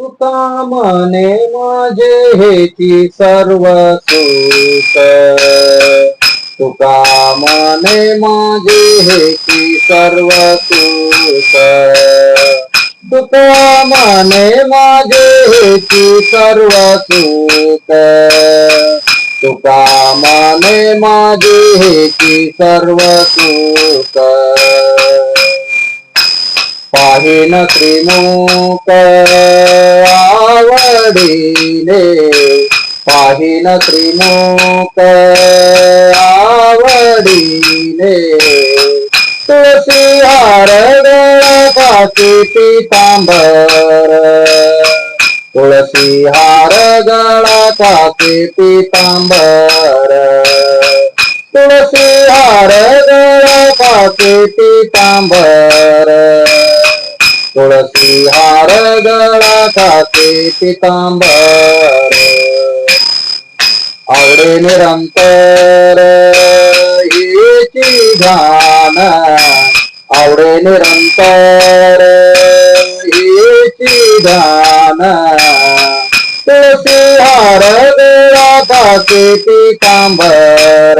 तुका म्हणे माझे हेची सर्व सुख, तुका म्हणे माझे हेची सर्व सुख, तुका म्हणे माझे हेची सर्व सुख, तुका म्हणे माझे हेची सर्व सुख. पाहिन त्रिमुख आवडीने, पाहिन त्रिमुख आवडीने, तुळसी हार गळ्यापाशी पितांबर, तुळसी हार गळ्यापाशी पितांबर, तुळसी हार गळ्यापाशी पितांबर, तुळसी हार गळ्यापाशी पितांबर. आवडे निरंतर हिची ध्यान, आवडे निरंतर हिची ध्यान, तुळसी हार गळ्यापाशी पितांबर,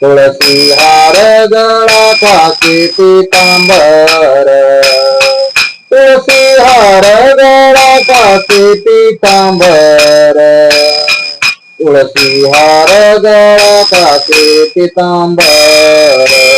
तुळसी हार गळ्यापाशी पितांबर, तुळसी हार गळ्यापाशी पितांबर, तुळसी हार गळ्यापाशी पितांबर.